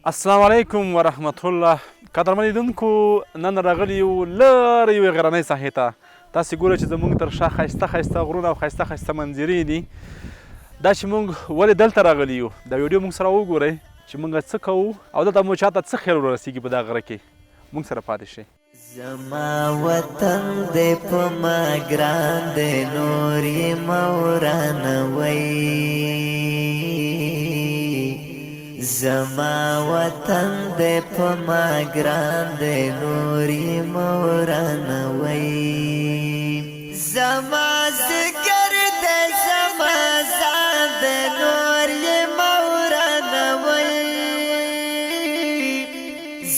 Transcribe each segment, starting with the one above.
السلام علیکم ورحمت الله. قدرمن لیدونکو، نن راغلي یو لرې یوې غرنۍ ساحې ته. تاسې ګورئ چې زموږ تر شا ښایسته ښایسته غرونه او ښایسته ښایسته منظرې دي. دا چې موږ ولې دلته راغلي یو، دا ویډیو موږ سره وګورئ چې موږ څه کوو او دلته مو چاته څه خیر ورسیږي په دغه غره کې. موږ سره پاتې شئ. زما وطن دې په ما ګران دی، نور یې مه ورانوئ. زما وطن دې په ما ګران دی، نور یې مه ورانوئ. زما ذکر دی، زما ځان دی، نور یې مه ورانوئ.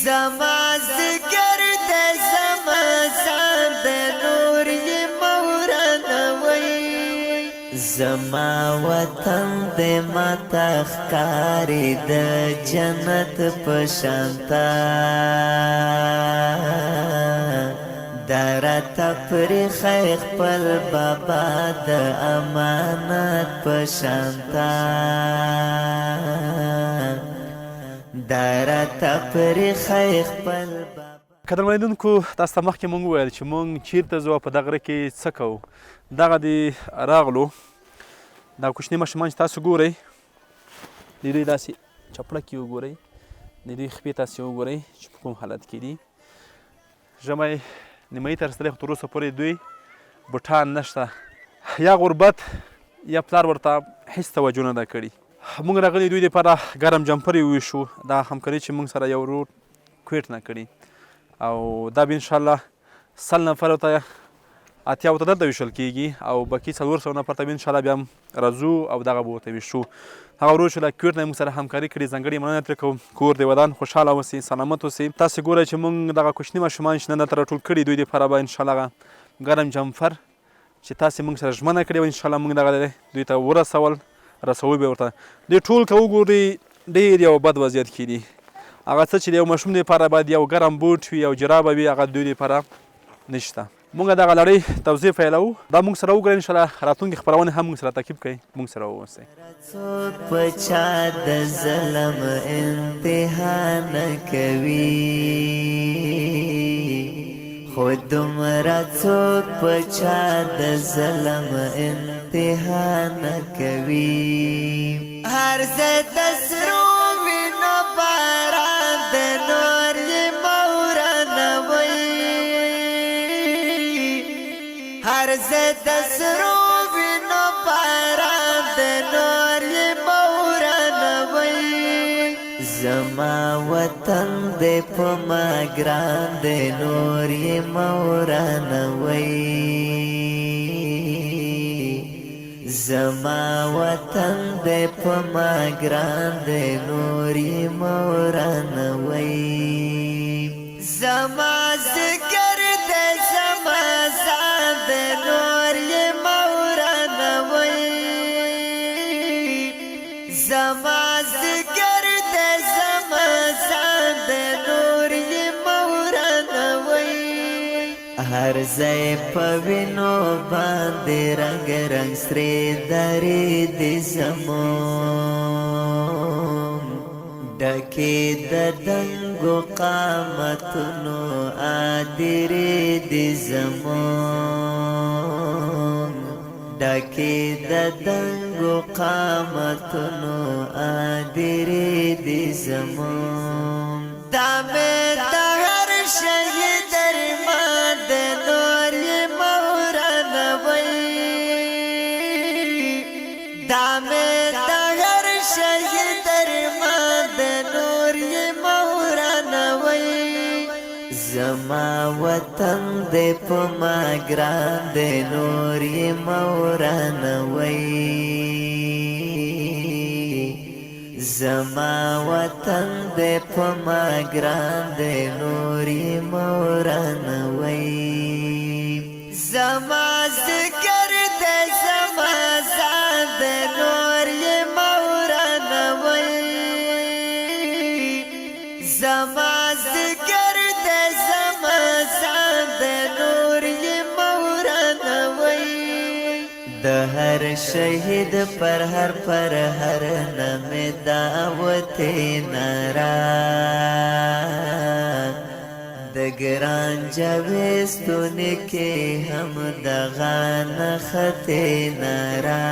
زما ذکر دی، زما ځان دی، نور یې مه ورانوئ. زما وطن دې ماته ښکاري د جنت په شانته، دا راته پرېښی خپل بابا د امانت په شانته، دا راته پرېښی خپل بابا. قدرمن لیدونکو، تاسو ته مخکې موږ وویل چې موږ چیرته ځو او په دغه غره کې څه کوو. دغه دې راغلو، دا کوچني ماشومان چې تاسو ګورئ، د دوی داسې چپړکې وګورئ، د دوی خپې تاسې وګورئ چې په کوم حالت کې دي. ژمی نیمایي ته رسېدلی، خو تر اوسه پورې دوی بوټان نشته، یا غربت یا پلار ورته هېڅ توجه نه ده کړې. موږ راغلي دوی دپاره ګرم جمپر یې وویشو، دا همکاري چې موږ سره یو ورور کویټ نه کړي، او دا به انشاءالله 100 نفرو ته 80 ته دلته ویشل کېږي، او باقي 400 نفر ته به انشاءالله بیا هم راځو او دغه به ورته ویشو. هغه ورور چې له کویټ نه یې موږ سره همکاري کړې، ځانګړې مننه ترې کوم. کور دې ودان خوشحاله اوسئ، سلامت اوسئ. تاسې ګورئ چې موږ دغه کوچني ماشومان چې نن دلته راټول کړي، دوی دپاره به انشاءالله هغه ګرم جمفر چې تاسې موږ سره ژمنه کړې وه، انشاءالله موږ دغه دوی ته رسوو به ورته. دوی ټول که وګورئ ډېر یو بد وضعیت کې دي. هغه څه چې د یو ماشوم دپاره باید یو ګرم بوټ وي او جرابه وي، هغه دوی دپاره نشته. موږ دغه لړۍ توضیح پیلوو، دا موږ سره وګورئ. انشاءالله راتلونکې خپرونې هم موږ سره تعقیب کړئ. موږ سره واوسئ. څوک په چا د ظلم انتها نه کوي، خو دومره څوک په چا د ظلم انتها نه کوي. هر ځای د سرو وینو باران دی، نور یې مه ورانوئ. هر ځای د سرو وینو باران دی، نور یې مه ورانوئ. زما وطن دی په ما ګران دی، نور یې مه ورانوئ. زما وطن دی په ما ګران دی، نور یې مه ورانوئ. زما ذکر دی، زما ځان دی، نور یې مه ورانوئ. زما ذکر دی، زما ځان دی، نور یې مه ورانوئ. هر ځای په وینو باندې رنګ رنګ سرې درې دي زموږ، ډکې د دنګو قامتونو عادرې دي زموږ، ډکې د دنګو قامتونو عادرې دي زموږ. دا مې د هر شهید ارمان دی، نور یې مه ورانوئ. دا مې د هر شهید ارمان دی، نور یې مه ورانوئ. زما وطن دی په ما ګران دی، نور یې مه ورانوئ. زما وطن دی په ما ګران دی، نور یې مه ورانوئ. زما ذکر دی، زما ځان دی، نور یې مه ورانوئ. زما ذکر دی، زما ځان دی، نور یې مه ورانوئ. د هر شهید پر هر نام دعوت نارا، ګران جاویستونه کې هم دغه نښتې نه را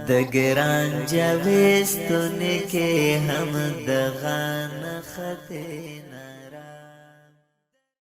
د ګران جاویستونه کې هم دغه نښتې نه